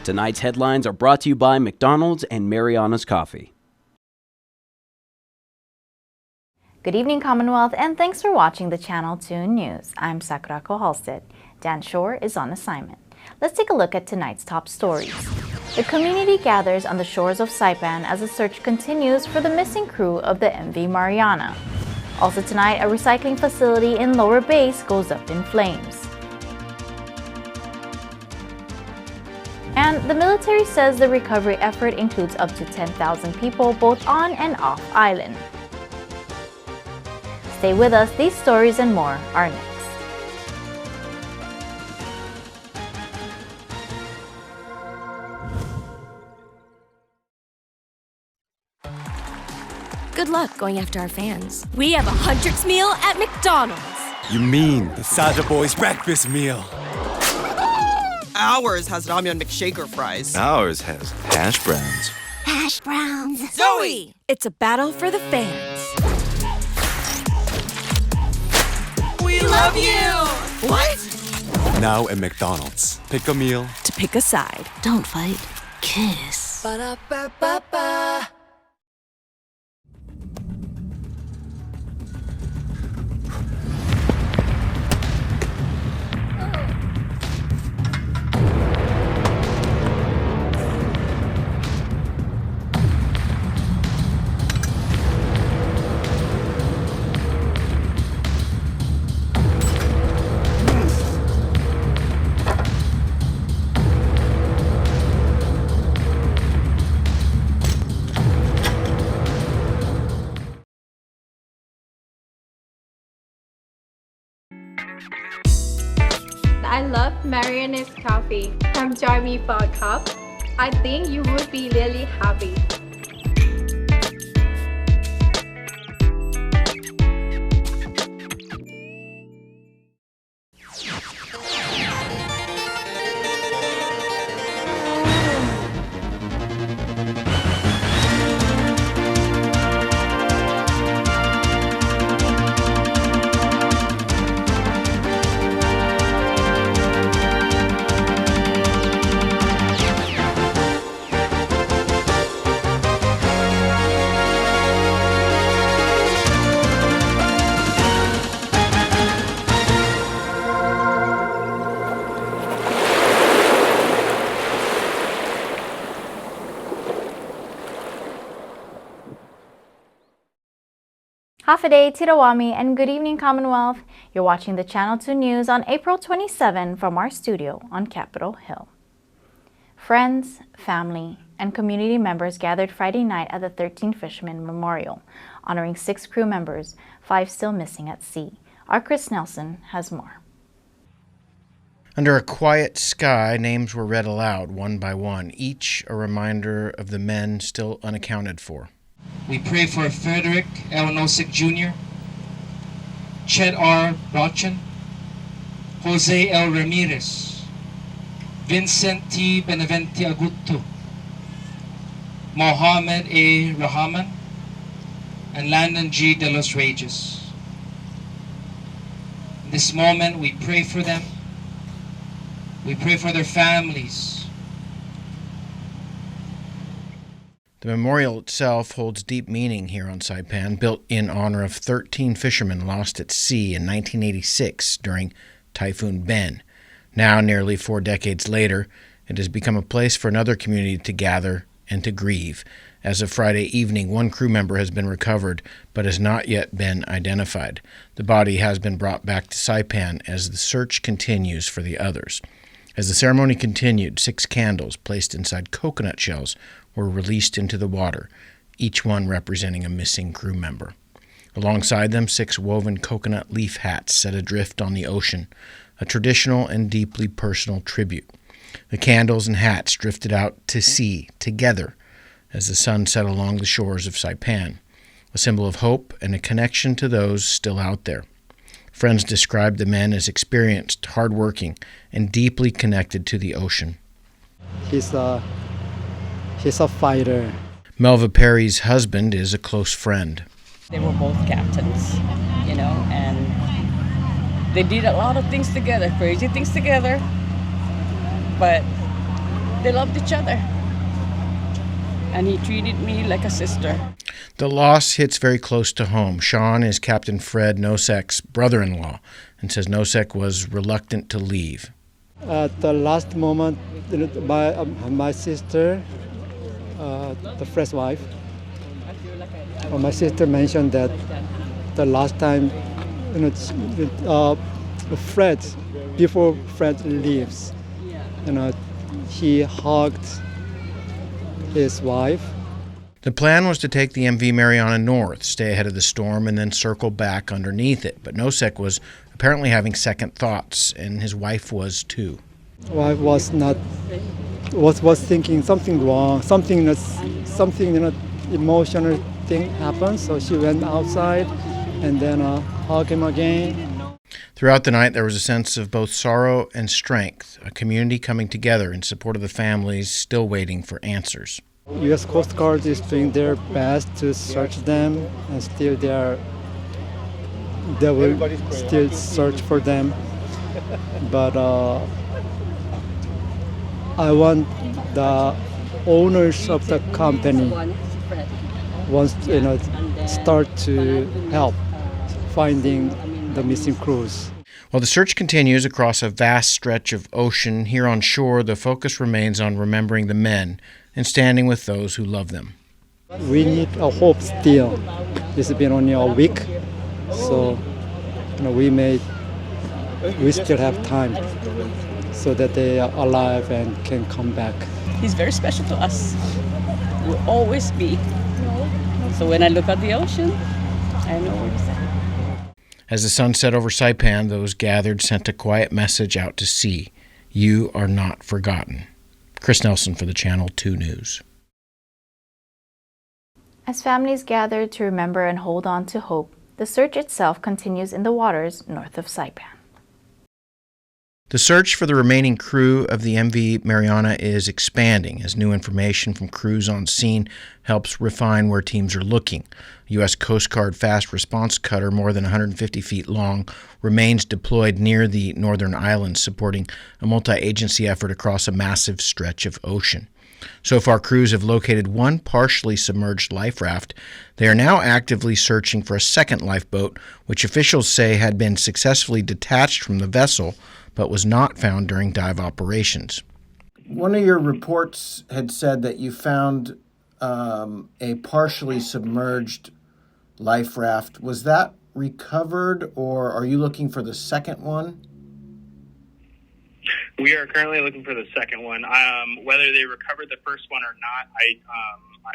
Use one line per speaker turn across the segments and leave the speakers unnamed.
Tonight's headlines are brought to you by McDonald's and Mariana's Coffee.
Good evening, Commonwealth, and thanks for watching the Channel 2 News. I'm Sakurako Halstead. Dan Shore is on assignment. Let's take a look at tonight's top stories. The community gathers on the shores of Saipan as the search continues for the missing crew of the MV Mariana. Also tonight, a recycling facility in Lower Base goes up in flames. And the military says the recovery effort includes up to 10,000 people both on and off island. Stay with us, these stories and more are next.
Good luck going after our fans. We have a Huntrix meal at McDonald's.
You mean the Saja Boys breakfast meal?
Ours has Ramyeon McShaker fries.
Ours has hash browns.
Hash browns.
Zoe!
It's a battle for the fans.
We love you! What?
Now at McDonald's. Pick a meal.
To pick a side. Don't fight. Kiss.
Ba-da-ba-ba-ba.
I love Mariana's coffee from Join Me for a Cup. I think you would be really happy.
Hafaday, Tirawami, and good evening, Commonwealth. You're watching the Channel 2 News on April 27 from our studio on Capitol Hill. Friends, family, and community members gathered Friday night at the 13 Fishermen Memorial, honoring 6 crew members, 5 still missing at sea. Our Chris Nelson has more.
Under a quiet sky, names were read aloud, one by one, each a reminder of the men still unaccounted for.
We pray for Frederick L. Nosik Jr., Chet R. Brochin, Jose L. Ramirez, Vincent T. Benavente Agutto, Mohammed A. Rahman, and Landon G. De Los Reyes. In this moment, we pray for them. We pray for their families.
The memorial itself holds deep meaning here on Saipan, built in honor of 13 fishermen lost at sea in 1986 during Typhoon Ben. Now, nearly 4 decades later, it has become a place for another community to gather and to grieve. As of Friday evening, 1 crew member has been recovered but has not yet been identified. The body has been brought back to Saipan as the search continues for the others. As the ceremony continued, 6 candles placed inside coconut shells were released into the water, each one representing a missing crew member. Alongside them, 6 woven coconut leaf hats set adrift on the ocean, a traditional and deeply personal tribute. The candles and hats drifted out to sea together as the sun set along the shores of Saipan, a symbol of hope and a connection to those still out there. Friends described the men as experienced, hardworking, and deeply connected to the ocean.
He's a fighter.
Melva Perry's husband is a close friend.
They were both captains, and they did a lot of things together, crazy things together. But They loved each other. And he treated me like a sister.
The loss hits very close to home. Sean is Captain Fred Nosek's brother-in-law and says Nosek was reluctant to leave.
At the last moment, my sister, the Fred's wife, my sister mentioned that the last time, Fred, before Fred leaves, he hugged his wife.
The plan was to take the MV Mariana north, stay ahead of the storm, and then circle back underneath it. But Nosek was apparently having second thoughts, and his wife was too.
Wife was thinking something wrong, something emotional thing happened. So she went outside and then hugged him again.
Throughout the night, there was a sense of both sorrow and strength, a community coming together in support of the families still waiting for answers.
U.S. Coast Guard is doing their best to search them, and still they will still search for them. But I want the owners of the company start to help finding the missing crews.
While the search continues across a vast stretch of ocean, here on shore, the focus remains on remembering the men and standing with those who love them.
We need a hope still. It's been only a week, so we still have time so that they are alive and can come back.
He's very special to us. Will always be. So when I look at the ocean, I know where he's at.
As the sun set over Saipan, those gathered sent a quiet message out to sea. You are not forgotten. Chris Nelson for the Channel 2 News.
As families gather to remember and hold on to hope, the search itself continues in the waters north of Saipan.
The search for the remaining crew of the MV Mariana is expanding as new information from crews on scene helps refine where teams are looking. A U.S. Coast Guard fast response cutter more than 150 feet long remains deployed near the northern islands, supporting a multi-agency effort across a massive stretch of ocean. So far, crews have located one partially submerged life raft. They are now actively searching for a second lifeboat, which officials say had been successfully detached from the vessel but was not found during dive operations. One of your reports had said that you found a partially submerged life raft. Was that recovered, or are you looking for the second one?
We are currently looking for the second one. Whether they recovered the first one or not,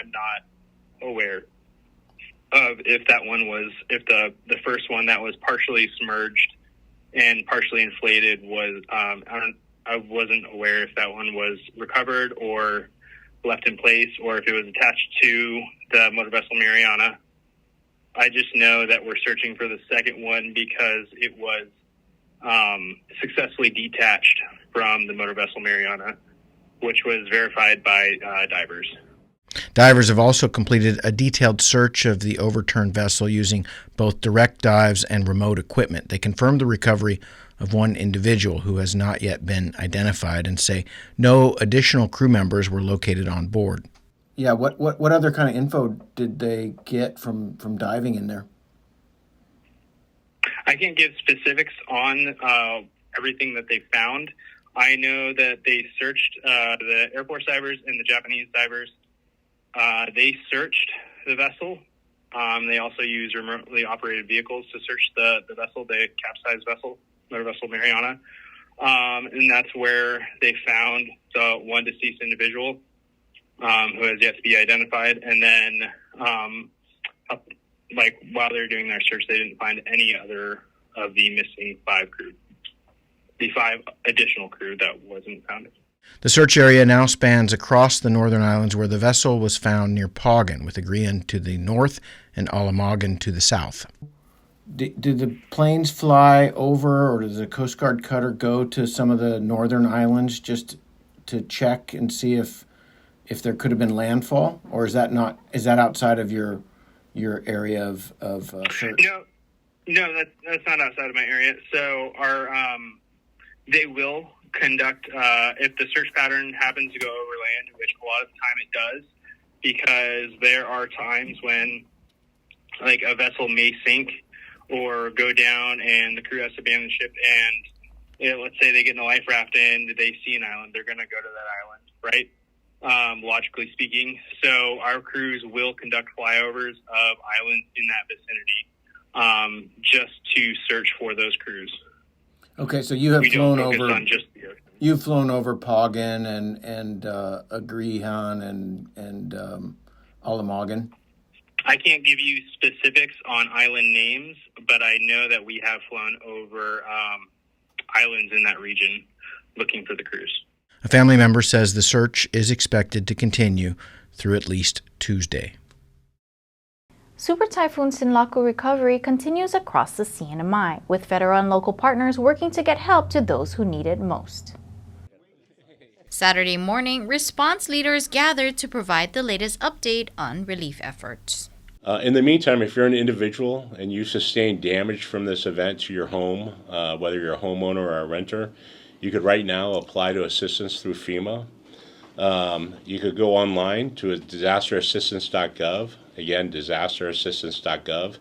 I'm not aware of if the first one that was partially submerged and partially inflated was. I wasn't aware if that one was recovered or left in place, or if it was attached to the motor vessel Mariana. I just know that we're searching for the second one because it was successfully detached from the motor vessel Mariana, which was verified by divers.
Divers have also completed a detailed search of the overturned vessel using both direct dives and remote equipment. They confirmed the recovery of one individual who has not yet been identified and say no additional crew members were located on board. Yeah, what other kind of info did they get from diving in there?
I can't give specifics on everything that they found. I know that they searched the Air Force divers and the Japanese divers. They searched the vessel. They also used remotely operated vehicles to search the vessel, the capsized vessel, motor vessel Mariana. And that's where they found the one deceased individual who has yet to be identified. And then, while they were doing their search, they didn't find any other of the missing five additional crew that wasn't found.
The search area now spans across the northern islands, where the vessel was found near Pagan, with Agrian to the north and Alamagan to the south. Did the planes fly over, or does the Coast Guard cutter go to some of the northern islands just to check and see if there could have been landfall, or is that outside of your area of search?
No, that's not outside of my area. So they will conduct, if the search pattern happens to go over land, which a lot of the time it does, because there are times when, like, a vessel may sink or go down and the crew has to abandon the ship, and let's say they get in a life raft and they see an island, they're going to go to that island, right? Logically speaking. So our crews will conduct flyovers of islands in that vicinity, just to search for those crews.
Okay, so you have flown over.
You've
flown over Pagan and Agrihan and Alamagan.
I can't give you specifics on island names, but I know that we have flown over islands in that region looking for the crews.
A family member says the search is expected to continue through at least Tuesday.
Super Typhoon Sinlaku recovery continues across the CNMI, with federal and local partners working to get help to those who need it most. Saturday morning, response leaders gathered to provide the latest update on relief efforts.
In the meantime, if you're an individual and you sustain damage from this event to your home, whether you're a homeowner or a renter, you could right now apply to assistance through FEMA. You could go online to disasterassistance.gov. Again, disasterassistance.gov.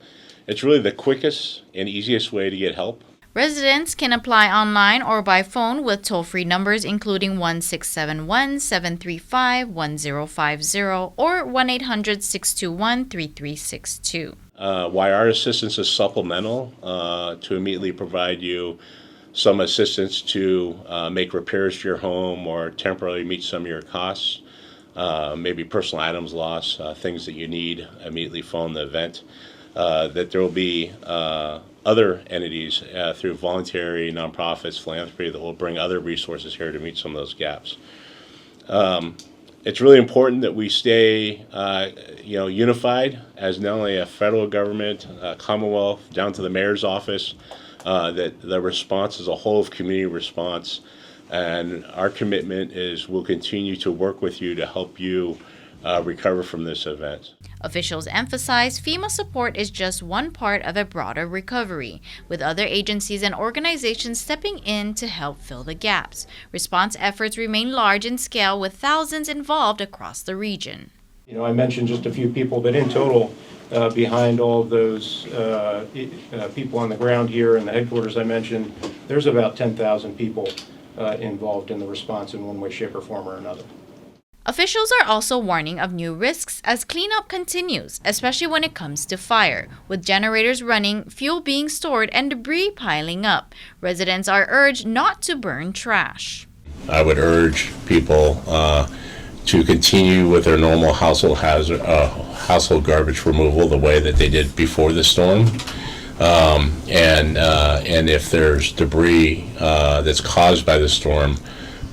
It's really the quickest and easiest way to get help.
Residents can apply online or by phone with toll-free numbers including 1-671-735-1050 or 1-800-621-3362.
Why our assistance is supplemental to immediately provide you some assistance to make repairs to your home or temporarily meet some of your costs, maybe personal items lost, things that you need immediately following the event, that there will be other entities through voluntary, nonprofits, philanthropy that will bring other resources here to meet some of those gaps. It's really important that we stay unified as not only a federal government, Commonwealth, down to the mayor's office, that the response is a whole of community response. And our commitment is we'll continue to work with you to help you recover from this event.
Officials emphasize FEMA support is just one part of a broader recovery, with other agencies and organizations stepping in to help fill the gaps. Response efforts remain large in scale with thousands involved across the region.
I mentioned just a few people, but in total, behind all of those people on the ground here and the headquarters I mentioned, there's about 10,000 people involved in the response in one way, shape, or form or another.
Officials are also warning of new risks as cleanup continues, especially when it comes to fire, with generators running, fuel being stored, and debris piling up. Residents are urged not to burn trash.
I would urge people to continue with their normal household garbage removal the way that they did before the storm. And if there's debris that's caused by the storm,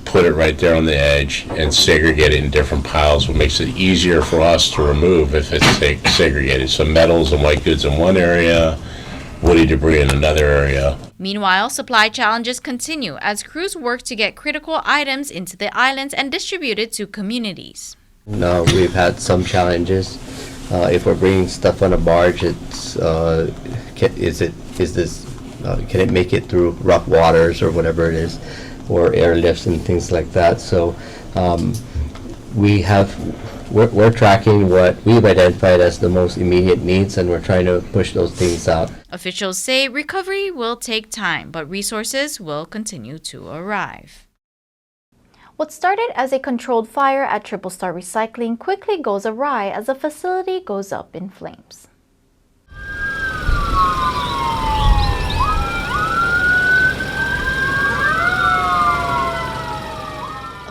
put it right there on the edge and segregate it in different piles, which makes it easier for us to remove if it's segregated. So metals and white goods in one area, woody debris in another area.
Meanwhile, supply challenges continue as crews work to get critical items into the islands and distributed to communities.
No, we've had some challenges. If we're bringing stuff on a barge, can it make it through rough waters or whatever it is, or airlifts and things like that. So we're tracking what we've identified as the most immediate needs, and we're trying to push those things out.
Officials say recovery will take time, but resources will continue to arrive. What started as a controlled fire at Triple Star Recycling quickly goes awry as the facility goes up in flames.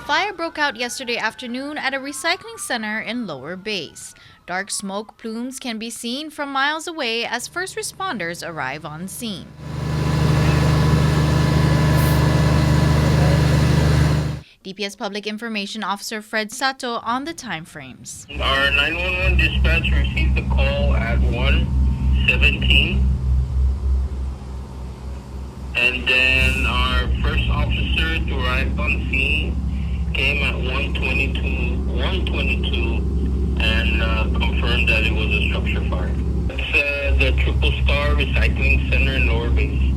Fire broke out yesterday afternoon at a recycling center in Lower Base. Dark smoke plumes can be seen from miles away as first responders arrive on scene. DPS Public Information Officer Fred Sato on the timeframes.
Our 911 dispatch received the call at 1:17. And then our first officer to arrive on scene came at 1:22 and confirmed that it was a structure fire. It's the Triple Star Recycling Center in Lower Base.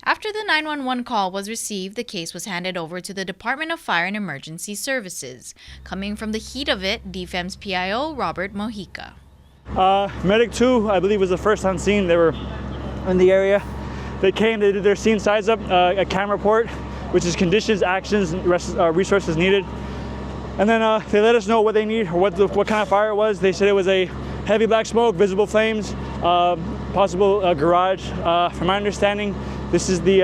After the 911 call was received, the case was handed over to the Department of Fire and Emergency Services. Coming from the heat of it, DFEM's PIO, Robert Mojica.
Medic 2, I believe, was the first on scene. They were in the area. They came, they did their scene size up, a camera report, which is conditions, actions, resources needed. And then they let us know what they need, or what kind of fire it was. They said it was a heavy black smoke, visible flames, possible garage. From my understanding, this is the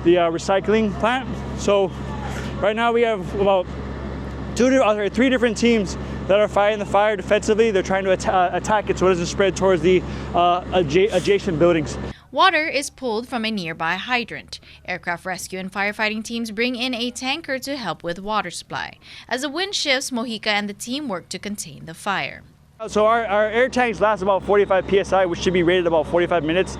recycling plant. So right now we have about 3 different teams that are fighting the fire defensively. They're trying to attack it so it doesn't spread towards the adjacent buildings.
Water is pulled from a nearby hydrant. Aircraft rescue and firefighting teams bring in a tanker to help with water supply. As the wind shifts, Mojica and the team work to contain the fire.
So our air tanks last about 45 psi, which should be rated about 45 minutes,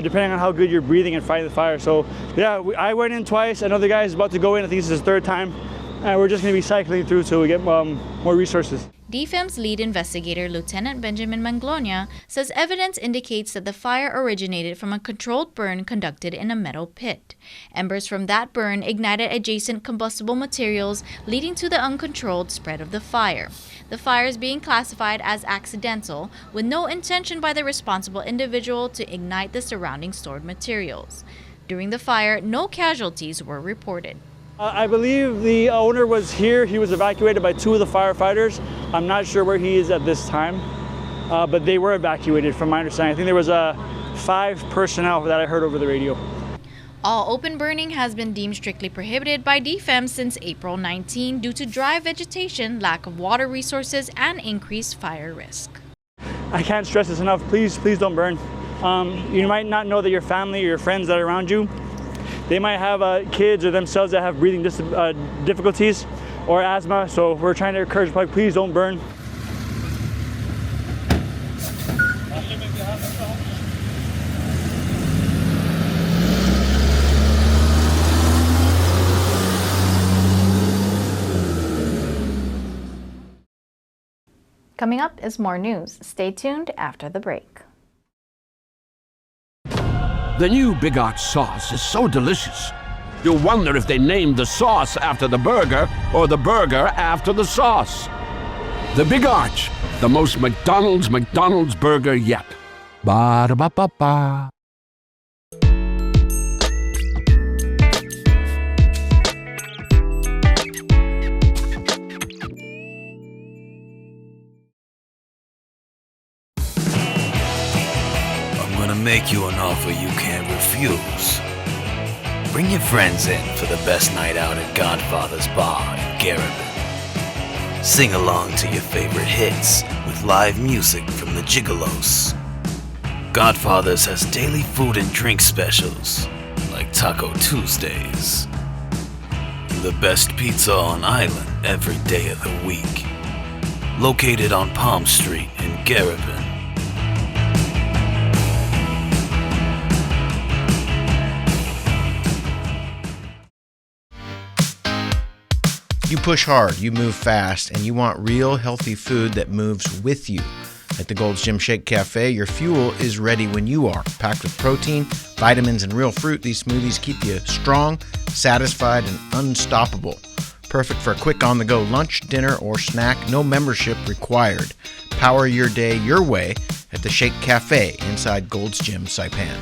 depending on how good you're breathing and fighting the fire. So yeah, I went in twice. Another guy is about to go in. I think this is his 3rd time. And we're just going to be cycling through so we get more resources.
DFEM's lead investigator, Lieutenant Benjamin Manglonia, says evidence indicates that the fire originated from a controlled burn conducted in a metal pit. Embers from that burn ignited adjacent combustible materials, leading to the uncontrolled spread of the fire. The fire is being classified as accidental, with no intention by the responsible individual to ignite the surrounding stored materials. During the fire, no casualties were reported.
I believe the owner was here. He was evacuated by 2 of the firefighters. I'm not sure where he is at this time, but they were evacuated from my understanding. I think there was 5 personnel that I heard over the radio.
All open burning has been deemed strictly prohibited by DFEM since April 19 due to dry vegetation, lack of water resources, and increased fire risk.
I can't stress this enough. Please don't burn. You might not know that your family or your friends that are around you, they might have kids or themselves that have breathing difficulties or asthma, so we're trying to encourage people, please don't burn.
Coming up is more news. Stay tuned after the break.
The new Big Arch sauce is so delicious, you'll wonder if they named the sauce after the burger or the burger after the sauce. The Big Arch, the most McDonald's burger yet. Ba-da-ba-ba-ba.
Make you an offer you can't refuse. Bring your friends in for the best night out at Godfather's Bar in Garabin. Sing along to your favorite hits with live music from the Gigolos. Godfather's has daily food and drink specials like Taco Tuesdays. The best pizza on island every day of the week. Located on Palm Street in Garabin.
You push hard, you move fast, and you want real healthy food that moves with you. At the Gold's Gym Shake Cafe, your fuel is ready when you are. Packed with protein, vitamins, and real fruit, these smoothies keep you strong, satisfied, and unstoppable. Perfect for a quick on-the-go lunch, dinner, or snack. No membership required. Power your day your way at the Shake Cafe inside Gold's Gym Saipan.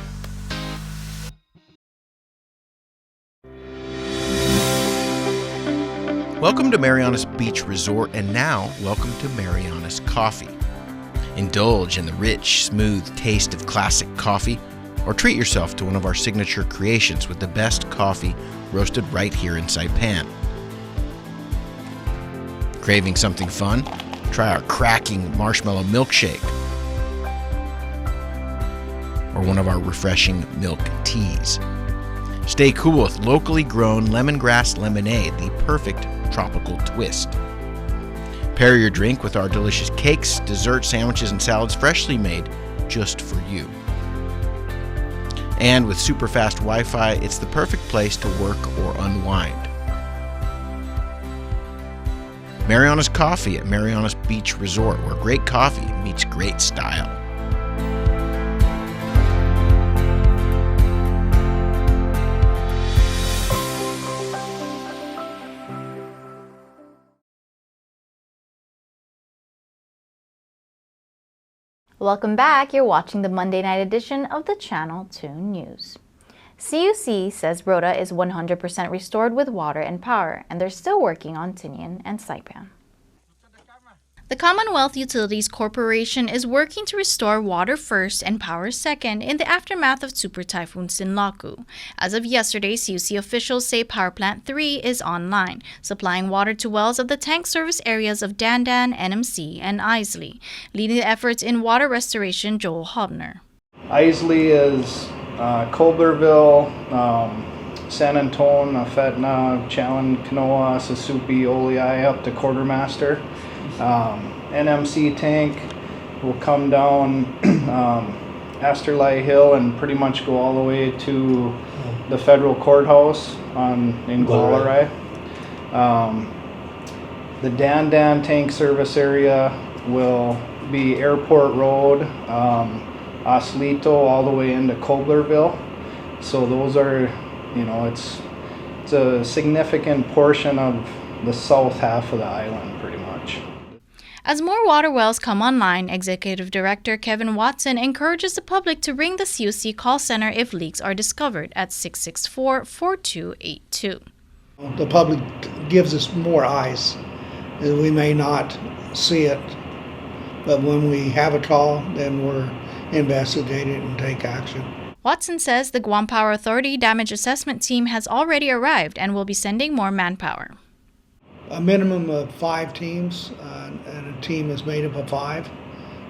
Welcome to Marianas Beach Resort, and now welcome to Marianas Coffee. Indulge in the rich, smooth taste of classic coffee, or treat yourself to one of our signature creations with the best coffee roasted right here in Saipan. Craving something fun? Try our cracking marshmallow milkshake, or one of our refreshing milk teas. Stay cool with locally grown lemongrass lemonade, the perfect tropical twist. Pair your drink with our delicious cakes, desserts, sandwiches, and salads freshly made just for you. And with super fast Wi-Fi, it's the perfect place to work or unwind. Marianas Coffee at Marianas Beach Resort, where great coffee meets great style.
Welcome back. You're watching the Monday night edition of the Channel 2 News. CUC says Rota is 100% restored with water and power, and they're still working on Tinian and Saipan. The Commonwealth Utilities Corporation is working to restore water first and power second in the aftermath of Super Typhoon Sinlaku. As of yesterday, CUC officials say Power Plant 3 is online, supplying water to wells of the tank service areas of Dandan, NMC, and Isley. Leading the efforts in water restoration, Joel Hobner.
Isley is Colbertville, San Antonio, Fetna, Challen, Kanoa, Sasupi, Olei, up to Quartermaster. NMC tank will come down Asterlai Hill and pretty much go all the way to the federal courthouse in Gualarai. The Dandan tank service area will be Airport Road, Oslito, all the way into Colbertville. So those are, it's a significant portion of the south half of the island, pretty much.
As more water wells come online, Executive Director Kevin Watson encourages the public to ring the CUC call center if leaks are discovered at 664-4282.
The public gives us more eyes, and we may not see it, but when we have a call, then we're investigating and take action.
Watson says the Guam Power Authority damage assessment team has already arrived and will be sending more manpower.
A minimum of 5 teams, and a team is made up of 5.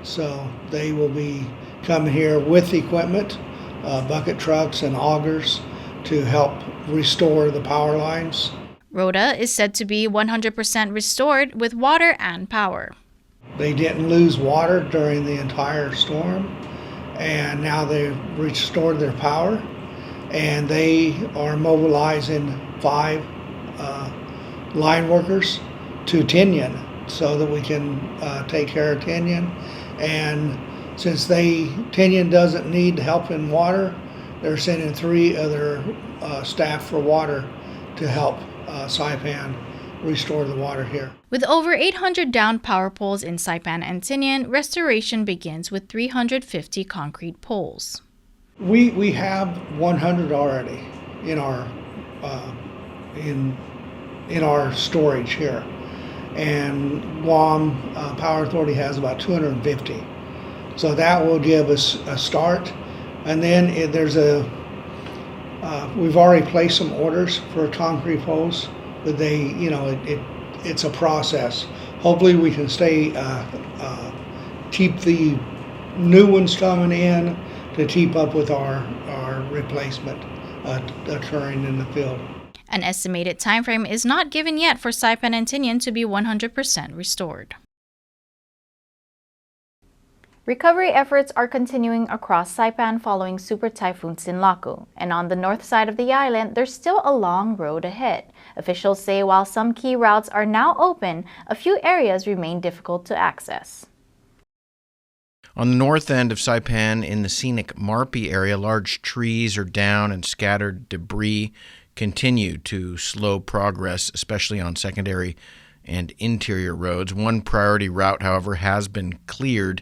So they will be coming here with equipment, bucket trucks and augers to help restore the power lines.
Rota is said to be 100% restored with water and power.
They didn't lose water during the entire storm, and now they've restored their power, and they are mobilizing 5 line workers to Tinian so that we can take care of Tinian. And since Tinian doesn't need help in water, they're sending 3 other staff for water to help Saipan restore the water here.
With over 800 downed power poles in Saipan and Tinian, restoration begins with 350 concrete poles.
We have 100 already in our in our storage here, and Guam Power Authority has about 250. So that will give us a start, and then we've already placed some orders for concrete poles, but it's a process. Hopefully we can keep the new ones coming in to keep up with our replacement occurring in the field.
An estimated time frame is not given yet for Saipan and Tinian to be 100% restored. Recovery efforts are continuing across Saipan following Super Typhoon Sinlaku, and on the north side of the island, there's still a long road ahead. Officials say while some key routes are now open, a few areas remain difficult to access.
On the north end of Saipan, in the scenic Marpi area, large trees are down and scattered debris continue to slow progress, especially on secondary and interior roads. One priority route, however, has been cleared.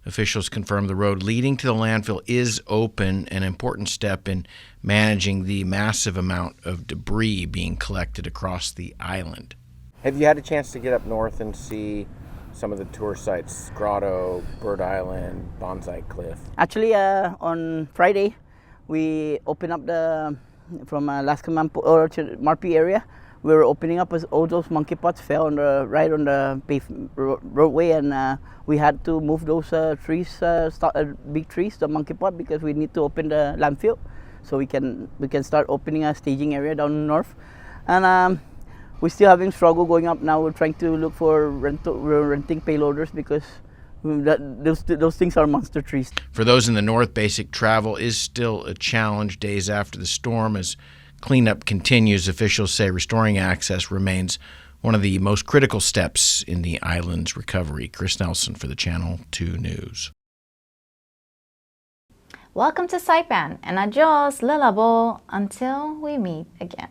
Officials confirm the road leading to the landfill is open, an important step in managing the massive amount of debris being collected across the island.
Have you had a chance to get up north and see some of the tour sites, Grotto, Bird Island, Bonsai Cliff?
Actually, on Friday, we opened up from Marpi area. We were opening up as all those monkey pots fell right on the roadway, and we had to move those trees, big trees, the monkey pot, because we need to open the landfill, so we can start opening a staging area down north. And we're still having struggle going up now. We're trying to look for renting payloaders because those things are monster trees.
For those in the north, basic travel is still a challenge days after the storm. As cleanup continues, officials say restoring access remains one of the most critical steps in the island's recovery. Chris Nelson for the Channel 2 News.
Welcome to Saipan, and adios, lalabo, until we meet again.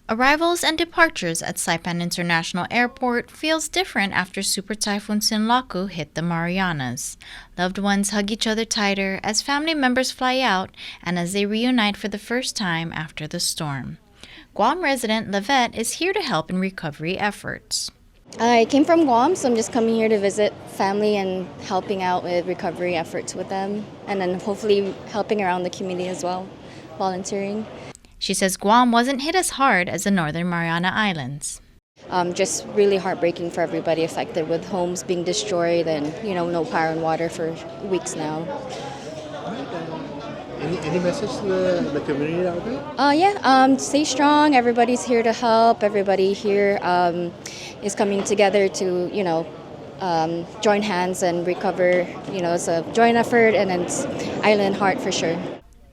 Arrivals and departures at Saipan International Airport feels different after Super Typhoon Sinlaku hit the Marianas. Loved ones hug each other tighter as family members fly out and as they reunite for the first time after the storm. Guam resident Lavette is here to help in recovery efforts.
I came from Guam, so I'm just coming here to visit family and helping out with recovery efforts with them, and then hopefully helping around the community as well, volunteering.
She says Guam wasn't hit as hard as the Northern Mariana Islands.
Just really heartbreaking for everybody affected, with homes being destroyed and, no power and water for weeks now.
Any message to the community out there?
Stay strong. Everybody's here to help. Everybody here is coming together to, join hands and recover. It's a joint effort, and it's island heart for sure.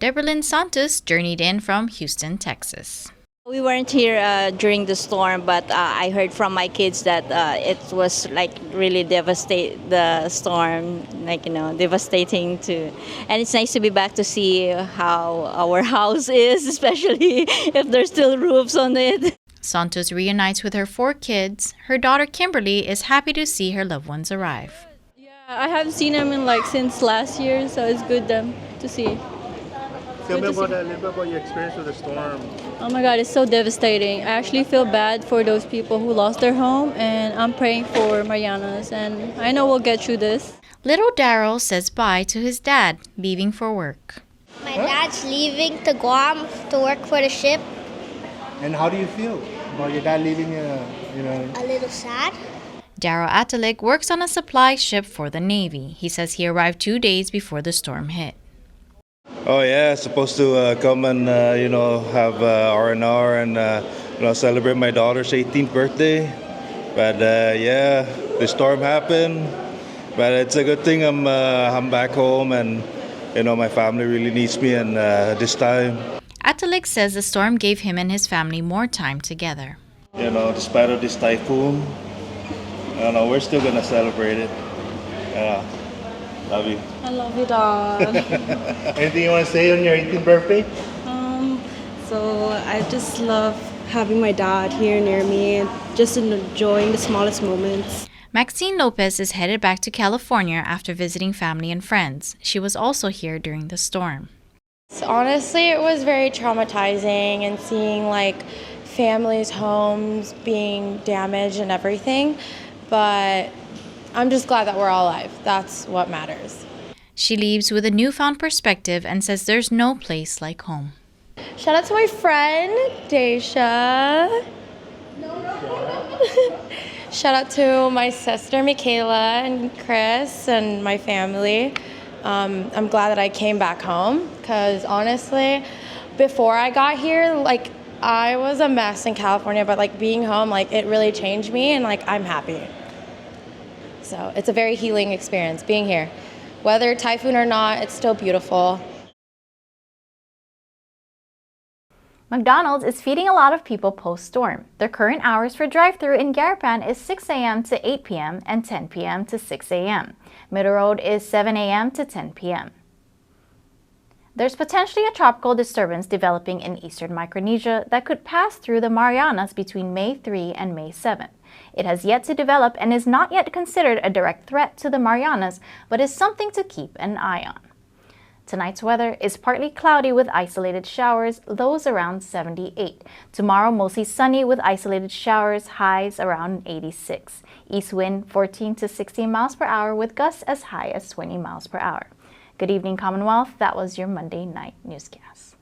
Deborah Lynn Santos journeyed in from Houston, Texas.
We weren't here during the storm, but I heard from my kids that it was really devastating, the storm, devastating too. And it's nice to be back to see how our house is, especially if there's still roofs on it.
Santos reunites with her 4 kids. Her daughter Kimberly is happy to see her loved ones arrive.
I haven't seen them in since last year, so it's good to see.
Tell me a little bit about your experience with the storm.
Oh my God, it's so devastating. I actually feel bad for those people who lost their home, and I'm praying for Marianas, and I know we'll get through this.
Little Daryl says bye to his dad, leaving for work.
My dad's leaving to Guam to work for the ship.
And how do you feel about your dad leaving?
A little sad.
Daryl Atalig works on a supply ship for the Navy. He says he arrived 2 days before the storm hit.
Oh yeah, supposed to come and have R&R and celebrate my daughter's 18th birthday. But the storm happened. But it's a good thing I'm back home, and my family really needs me and this time.
Atalig says the storm gave him and his family more time together.
Despite of this typhoon, we're still gonna celebrate it. Love you.
I love you, Dad.
Anything you want to say on your 18th birthday?
So I just love having my dad here near me and just enjoying the smallest moments.
Maxine Lopez is headed back to California after visiting family and friends. She was also here during the storm.
Honestly, it was very traumatizing, and seeing families' homes being damaged and everything. But I'm just glad that we're all alive. That's what matters.
She leaves with a newfound perspective and says there's no place like home.
Shout out to my friend, Daisha. Shout out to my sister, Michaela, and Chris, and my family. I'm glad that I came back home, because honestly, before I got here, I was a mess in California, but being home, it really changed me, and I'm happy. So it's a very healing experience being here. Whether typhoon or not, it's still beautiful.
McDonald's is feeding a lot of people post-storm. Their current hours for drive-thru in Garapan is 6 a.m. to 8 p.m. and 10 p.m. to 6 a.m. Middle Road is 7 a.m. to 10 p.m. There's potentially a tropical disturbance developing in eastern Micronesia that could pass through the Marianas between May 3 and May 7. It has yet to develop and is not yet considered a direct threat to the Marianas, but is something to keep an eye on. Tonight's weather is partly cloudy with isolated showers, lows around 78. Tomorrow, mostly sunny with isolated showers, highs around 86. East wind 14 to 16 miles per hour with gusts as high as 20 miles per hour. Good evening, Commonwealth. That was your Monday night newscast.